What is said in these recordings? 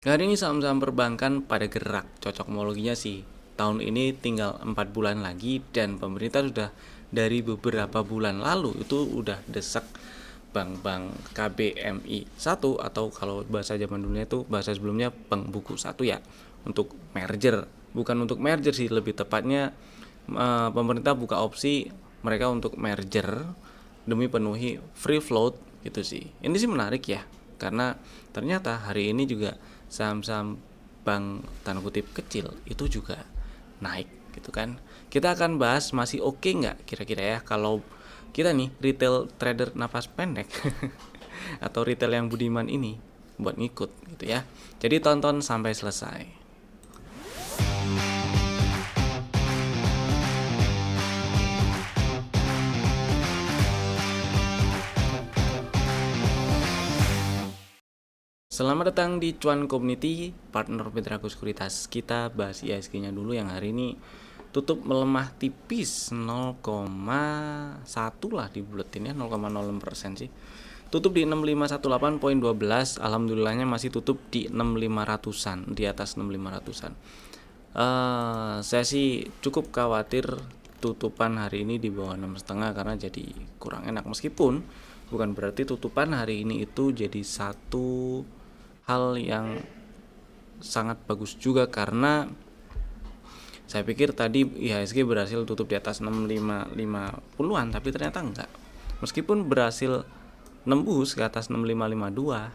Hari ini saham-saham perbankan pada gerak, cocokmologinya sih. Tahun ini tinggal 4 bulan lagi dan pemerintah sudah dari beberapa bulan lalu itu udah desak bank-bank KBMI 1 atau kalau bahasa zaman dunia itu bahasa sebelumnya bank buku 1 ya, untuk merger. Bukan untuk merger sih, lebih tepatnya pemerintah buka opsi mereka untuk merger demi penuhi free float gitu sih. Ini sih menarik ya, karena ternyata hari ini juga saham-saham bank tanda kutip kecil itu juga naik gitu kan. Kita akan bahas masih oke nggak kira-kira ya kalau kita nih retail trader napas pendek atau retail yang budiman ini buat ngikut gitu ya. Jadi tonton sampai selesai. Selamat datang di Cuan Community, partner Petraco Sekuritas. Kita bahas IHSG-nya dulu yang hari ini tutup melemah tipis 0,1 lah di buletin ya, 0,06% sih. Tutup di 6518.12. Alhamdulillahnya masih tutup di 6500-an, di atas 6500-an. Saya sih cukup khawatir tutupan hari ini di bawah 6,5 karena jadi kurang enak, meskipun bukan berarti tutupan hari ini itu jadi satu hal yang sangat bagus juga, karena saya pikir tadi IHSG berhasil tutup di atas 6550-an tapi ternyata enggak. Meskipun berhasil nembus ke atas 6552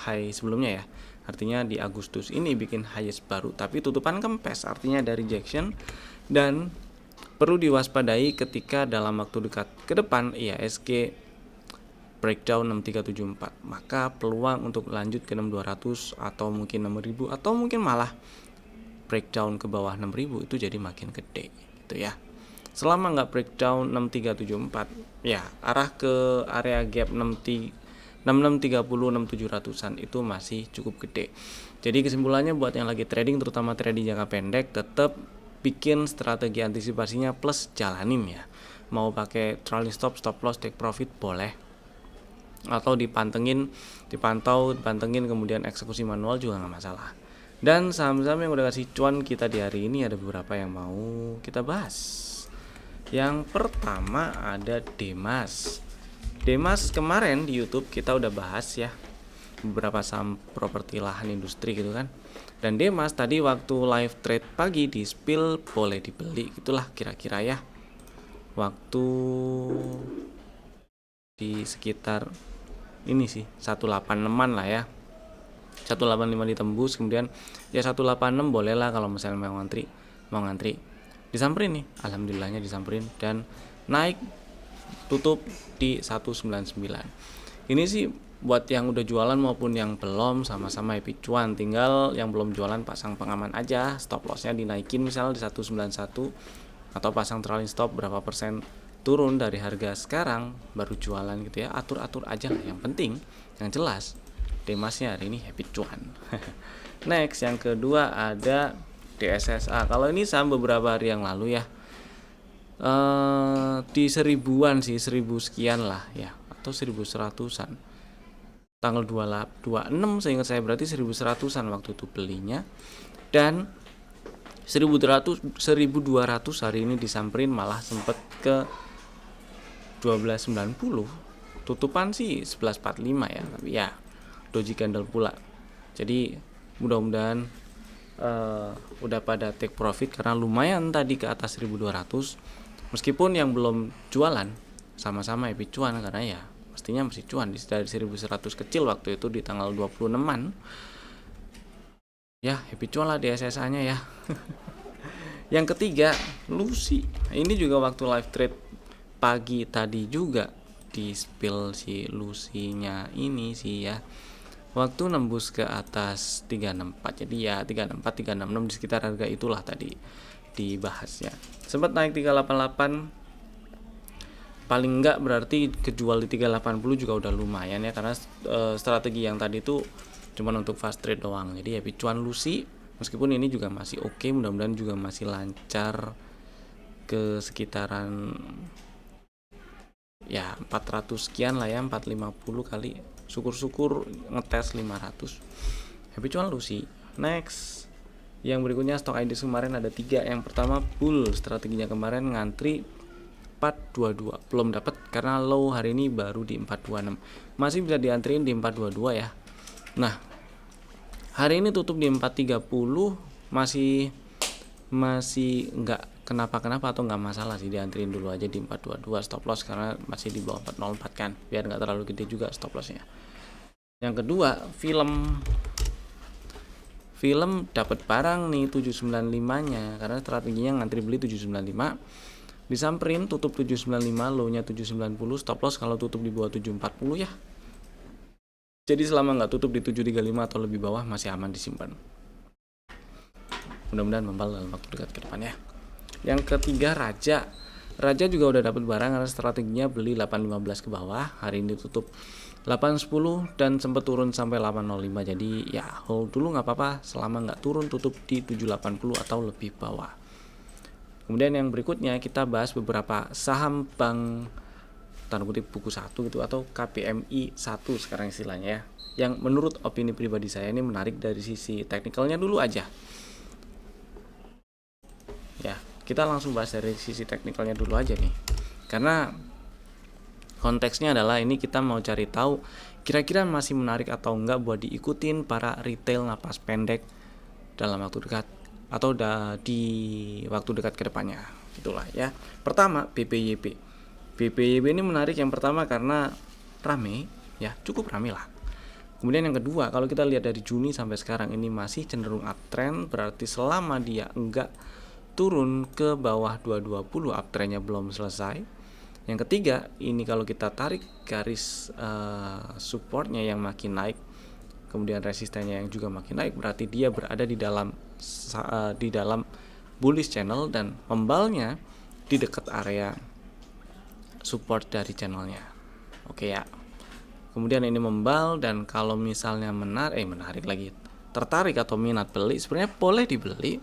high sebelumnya ya. Artinya di Agustus ini bikin highest baru, tapi tutupan kempes, artinya ada rejection dan perlu diwaspadai ketika dalam waktu dekat ke depan IHSG breakdown 6374, maka peluang untuk lanjut ke 6200 atau mungkin 6000 atau mungkin malah breakdown ke bawah 6000 itu jadi makin gede gitu ya. Selama nggak breakdown 6374 ya arah ke area gap 6630 6700-an itu masih cukup gede. Jadi kesimpulannya buat yang lagi trading, terutama trading jangka pendek, tetap bikin strategi antisipasinya plus jalanin ya. Mau pakai trailing stop, stop loss, take profit boleh, atau dipantengin kemudian eksekusi manual juga nggak masalah. Dan saham-saham yang udah kasih cuan kita di hari ini ada beberapa yang mau kita bahas. Yang pertama ada Demas. Demas kemarin di YouTube kita udah bahas ya beberapa saham properti lahan industri gitu kan. Dan Demas tadi waktu live trade pagi di spill boleh dibeli gitulah kira-kira ya. Waktu di sekitar ini sih 186-an lah ya, 185 ditembus, kemudian ya 186 boleh lah kalau misalnya mau ngantri. Disamperin nih, alhamdulillahnya disamperin dan naik tutup di 199. Ini sih buat yang udah jualan maupun yang belum sama-sama happy cuan. Tinggal yang belum jualan pasang pengaman aja, stop lossnya dinaikin misalnya di 191 atau pasang trailing stop berapa persen turun dari harga sekarang baru jualan gitu ya. Atur-atur aja lah, yang penting yang jelas Demasnya hari ini happy cuan. Next yang kedua ada DSSA. Kalau ini saham beberapa hari yang lalu ya, di 1000-an sih, 1000 sekian lah ya, atau 1100-an, tanggal 26 seingat saya, berarti 1100-an waktu itu belinya. Dan 1200 hari ini disamperin, malah sempet ke 1290, tutupan sih 1145 ya, tapi ya doji candle pula. Jadi mudah-mudahan udah pada take profit karena lumayan tadi ke atas 1200. Meskipun yang belum jualan sama-sama happy cuan karena ya pastinya masih cuan dari 1100 kecil waktu itu di tanggal 26-an. Ya happy cuan lah di SSA-nya ya. Yang ketiga Lucy. Ini juga waktu live trade pagi tadi juga di spill si Lucy-nya ini sih ya, waktu nembus ke atas 364. Jadi ya 364 366 di sekitar harga itulah tadi dibahasnya. Sempat naik 388, paling enggak berarti kejual di 380 juga udah lumayan ya, karena strategi yang tadi itu cuman untuk fast trade doang. Jadi ya picuan Lucy, meskipun ini juga masih oke, mudah-mudahan juga masih lancar ke sekitaran ya 400 sekian lah ya, 450 kali, syukur-syukur ngetes 500. habitual Lucy. Next, yang berikutnya stock ID kemarin ada 3. Yang pertama bull, strateginya kemarin ngantri 422, belum dapat karena low hari ini baru di 426. Masih bisa diantriin di 422 ya. Nah, hari ini tutup di 430, masih nggak kenapa-kenapa atau nggak masalah sih, diantriin dulu aja di 422 stop loss karena masih di bawah 404 kan, biar nggak terlalu gede juga stop lossnya. Yang kedua, film dapat barang nih 795-nya karena strateginya ngantri beli 795, disamperin tutup 795, low-nya 790, stop loss kalau tutup di bawah 740 ya. Jadi selama nggak tutup di 735 atau lebih bawah masih aman disimpan. Mudah-mudahan membal dalam waktu dekat ke depan ya. Yang ketiga Raja juga udah dapat barang karena strateginya beli 815 ke bawah, hari ini tutup 810 dan sempat turun sampai 805. Jadi ya hold dulu nggak apa-apa selama nggak turun tutup di 780 atau lebih bawah. Kemudian yang berikutnya kita bahas beberapa saham bank tanda kutip buku 1 gitu atau KPMI 1 sekarang istilahnya ya. Yang menurut opini pribadi saya ini menarik dari sisi teknikalnya dulu aja. Ya, kita langsung bahas dari sisi teknikalnya dulu aja nih. Karena konteksnya adalah ini kita mau cari tahu kira-kira masih menarik atau enggak buat diikutin para retail napas pendek dalam waktu dekat atau di waktu dekat ke depannya. Itulah ya. Pertama, BPYP. BPYP ini menarik yang pertama karena rame ya, cukup rame lah. Kemudian yang kedua, kalau kita lihat dari Juni sampai sekarang ini masih cenderung uptrend, berarti selama dia enggak turun ke bawah 220 uptrendnya belum selesai. Yang ketiga, ini kalau kita tarik garis supportnya yang makin naik, kemudian resistennya yang juga makin naik, berarti dia berada di dalam bullish channel dan membalnya di dekat area support dari channelnya. Oke ya. Kemudian ini membal dan kalau misalnya menarik lagi, tertarik atau minat beli, sebenarnya boleh dibeli.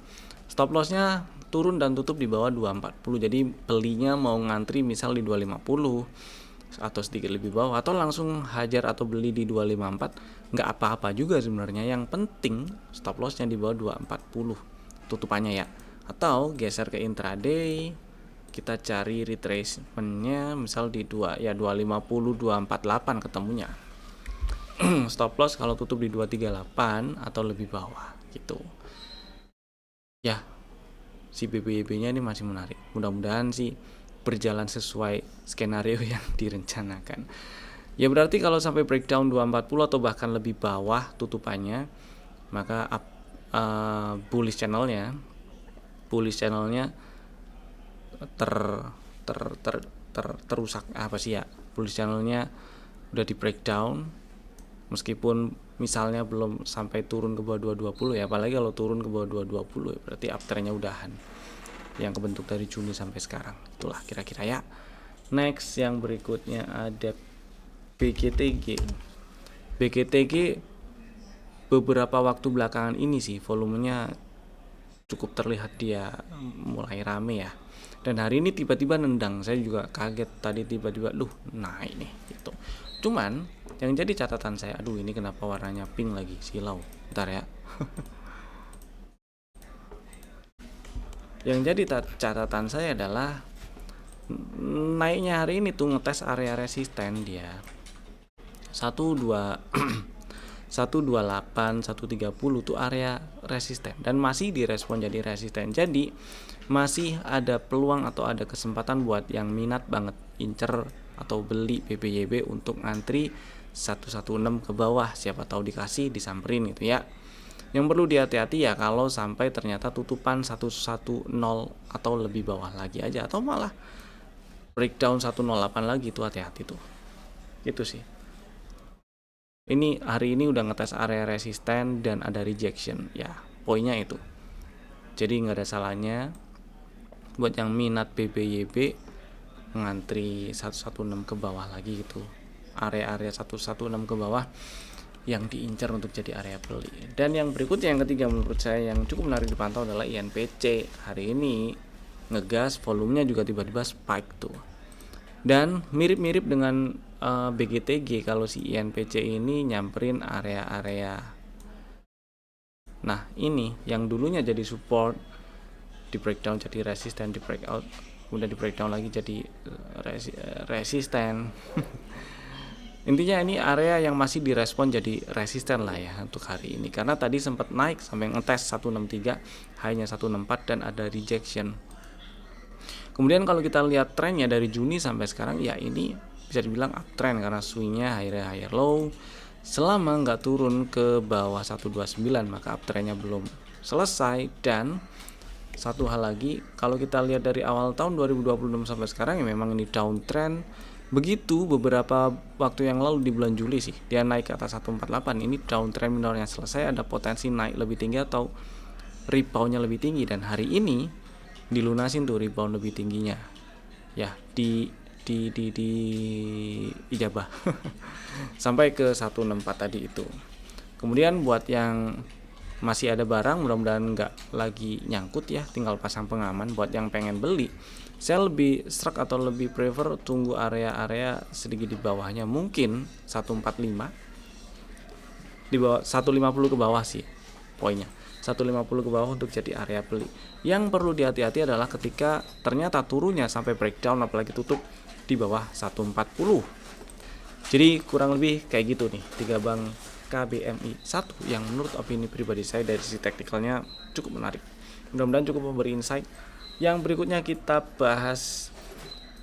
Stop lossnya turun dan tutup di bawah 240, jadi belinya mau ngantri misal di 250 atau sedikit lebih bawah atau langsung hajar atau beli di 254 nggak apa-apa juga sebenarnya. Yang penting stop lossnya di bawah 240 tutupannya ya. Atau geser ke intraday, kita cari retracementnya misal di 250 248 ketemunya. Stop loss kalau tutup di 238 atau lebih bawah gitu ya. Si BPYP-nya ini masih menarik. Mudah-mudahan sih berjalan sesuai skenario yang direncanakan. Ya berarti kalau sampai breakdown 240 atau bahkan lebih bawah tutupannya, maka bullish channelnya terusak apa sih ya? Bullish channelnya udah di breakdown meskipun misalnya belum sampai turun ke bawah 220 ya, apalagi kalau turun ke bawah 220 ya berarti uptrendnya udahan yang kebentuk dari Juni sampai sekarang. Itulah kira-kira ya. Next yang berikutnya ada BGTG. Beberapa waktu belakangan ini sih volumenya cukup terlihat dia mulai rame ya. Dan hari ini tiba-tiba nendang, saya juga kaget tadi tiba-tiba naik nih gitu. Cuman yang jadi catatan saya, ini kenapa warnanya pink lagi, silau. Bentar ya. Yang jadi catatan saya adalah naiknya hari ini tuh ngetes area resisten dia 128 130 tuh area resisten dan masih direspon jadi resisten. Jadi masih ada peluang atau ada kesempatan buat yang minat banget incer atau beli BPYB untuk ngantri 116 ke bawah, siapa tahu dikasih disamperin gitu ya. Yang perlu dihati-hati ya kalau sampai ternyata tutupan 110 atau lebih bawah lagi aja atau malah breakdown 108 lagi, tuh hati-hati tuh. Gitu sih. Ini hari ini udah ngetes area resisten dan ada rejection ya, poinnya itu. Jadi nggak ada salahnya buat yang minat BPYB ngantri 116 ke bawah lagi gitu. Area-area 116 ke bawah yang diincar untuk jadi area beli. Dan yang berikutnya yang ketiga menurut saya yang cukup menarik dipantau adalah INPC. Hari ini ngegas, volumenya juga tiba-tiba spike tuh. Dan mirip-mirip dengan BGTG kalau si INPC ini nyamperin area-area Nah, ini yang dulunya jadi support di breakdown jadi resisten, di breakout udah di breakdown lagi jadi resisten. Intinya ini area yang masih direspon jadi resisten lah ya untuk hari ini, karena tadi sempat naik sampai ngetes 163, high-nya 164 dan ada rejection. Kemudian kalau kita lihat trennya dari Juni sampai sekarang, ya ini bisa dibilang uptrend karena swingnya higher low. Selama nggak turun ke bawah 129 maka uptrendnya belum selesai. Dan satu hal lagi, kalau kita lihat dari awal tahun 2026 sampai sekarang ya memang ini downtrend. Begitu beberapa waktu yang lalu di bulan Juli sih dia naik ke atas 148, ini downtrend minornya selesai, ada potensi naik lebih tinggi atau reboundnya lebih tinggi, dan hari ini dilunasin tuh rebound lebih tingginya ya di ijabah sampai ke 164 tadi itu. Kemudian buat yang masih ada barang, mudah-mudahan nggak lagi nyangkut ya, tinggal pasang pengaman. Buat yang pengen beli, saya lebih struck atau lebih prefer tunggu area-area sedikit di bawahnya, mungkin 145 di bawah 150 ke bawah sih poinnya, 150 ke bawah untuk jadi area beli. Yang perlu dihati-hati adalah ketika ternyata turunnya sampai breakdown apalagi tutup di bawah 140. Jadi kurang lebih kayak gitu nih 3 bank KBMI 1 yang menurut opini pribadi saya dari sisi teknikalnya cukup menarik. Mudah-mudahan cukup memberi insight. Yang berikutnya kita bahas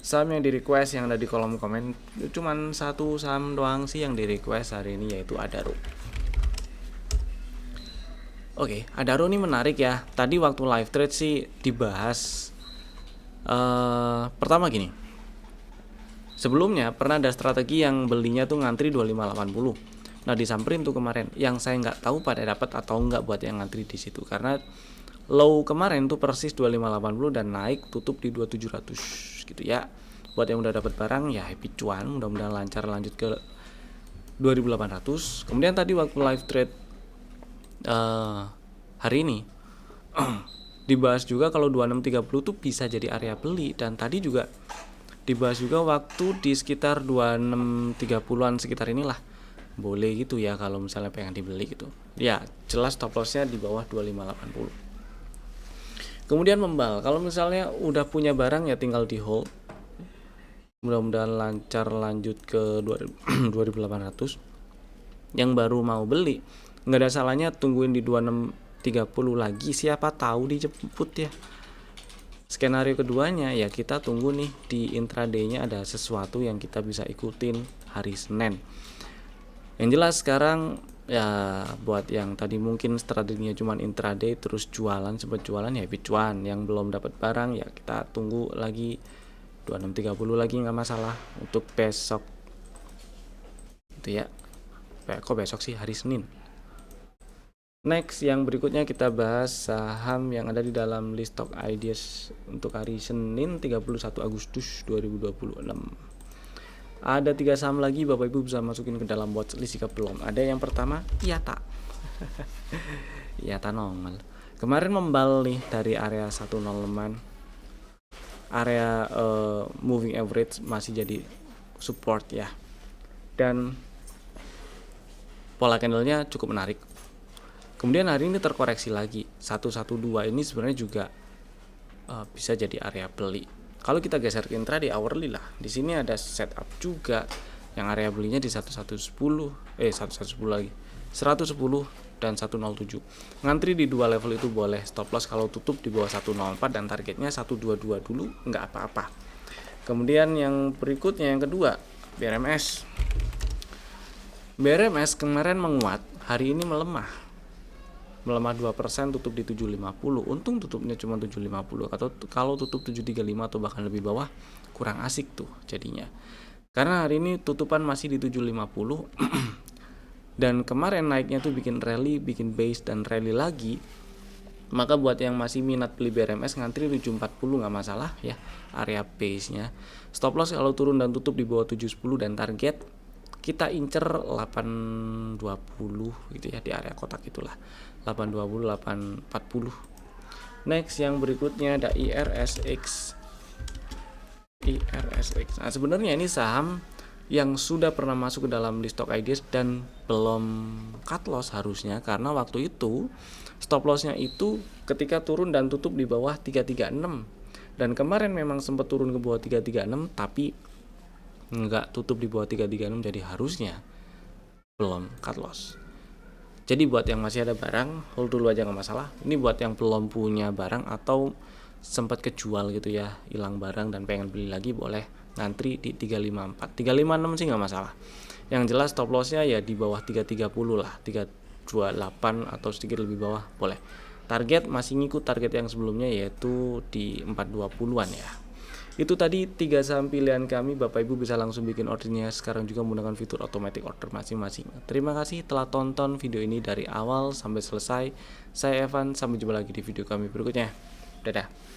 saham yang di request yang ada di kolom komen. Cuman satu saham doang sih yang di request hari ini, yaitu Adaro. Oke, Adaro ini menarik ya. Tadi waktu live trade sih dibahas. Pertama gini, sebelumnya pernah ada strategi yang belinya tuh ngantri 2580. Nah disamperin tuh kemarin, yang saya nggak tahu pada dapat atau nggak buat yang ngantri di situ, karena low kemarin tuh persis 2580 dan naik tutup di 2700 gitu ya. Buat yang udah dapat barang ya happy cuan, mudah-mudahan lancar lanjut ke 2800. Kemudian tadi waktu live trade hari ini dibahas juga kalau 2630 tuh bisa jadi area beli, dan tadi juga dibahas juga waktu di sekitar 2630-an sekitar inilah boleh gitu ya kalau misalnya pengen dibeli gitu ya, jelas stop lossnya di bawah 2580. Kemudian membal, kalau misalnya udah punya barang ya tinggal di hold, mudah-mudahan lancar lanjut ke 2800. Yang baru mau beli nggak ada salahnya tungguin di 2630 lagi, siapa tahu dijemput ya. Skenario keduanya ya kita tunggu nih di intraday-nya ada sesuatu yang kita bisa ikutin hari Senin. Yang jelas sekarang ya buat yang tadi mungkin strateginya cuma intraday terus jualan, sempat jualan ya happy cuan. Yang belum dapat barang ya kita tunggu lagi 2630 lagi, nggak masalah untuk besok itu ya. Kok besok sih, hari Senin. Next yang berikutnya kita bahas saham yang ada di dalam list stock ideas untuk hari Senin 31 Agustus 2026. Ada 3 saham lagi Bapak Ibu bisa masukin ke dalam watchlist jika belum. Ada yang pertama IATA. IATA nongol. Kemarin membal nih dari area 105. Area moving average masih jadi support ya. Dan pola candlenya cukup menarik. Kemudian hari ini terkoreksi lagi 112 ini sebenarnya juga bisa jadi area beli. Kalau kita geser ke intraday hourly lah, di sini ada setup juga yang area belinya di 1110 lagi 110 dan 107. Ngantri di dua level itu boleh, stop loss kalau tutup di bawah 104 dan targetnya 122 dulu, nggak apa-apa. Kemudian yang berikutnya yang kedua BRMS. BRMS kemarin menguat, hari ini melemah 2%, tutup di 750. Untung tutupnya cuma 750, atau kalau tutup 735 atau bahkan lebih bawah kurang asik tuh jadinya. Karena hari ini tutupan masih di 750 dan kemarin naiknya tuh bikin rally, bikin base dan rally lagi. Maka buat yang masih minat beli BRMS ngantri 740 nggak masalah ya, area base-nya. Stop loss kalau turun dan tutup di bawah 710 dan target kita incer 820 gitu ya, di area kotak itulah 820 840. Next yang berikutnya ada IRSX. Nah sebenarnya ini saham yang sudah pernah masuk ke dalam list stock ideas dan belum cut loss harusnya, karena waktu itu stop lossnya itu ketika turun dan tutup di bawah 336, dan kemarin memang sempat turun ke bawah 336 tapi nggak tutup di bawah 336, jadi harusnya belum cut loss. Jadi buat yang masih ada barang, hold dulu aja nggak masalah. Ini buat yang belum punya barang atau sempat kejual gitu ya, hilang barang dan pengen beli lagi, boleh ngantri di 354. 356 sih nggak masalah. Yang jelas stop lossnya ya di bawah 330 lah, 328 atau sedikit lebih bawah boleh. Target masih ngikut target yang sebelumnya, yaitu di 420-an ya. Itu tadi 3 saham pilihan kami. Bapak Ibu bisa langsung bikin ordernya sekarang juga menggunakan fitur automatic order masing-masing. Terima kasih telah tonton video ini dari awal sampai selesai. Saya Evan, sampai jumpa lagi di video kami berikutnya. Dadah.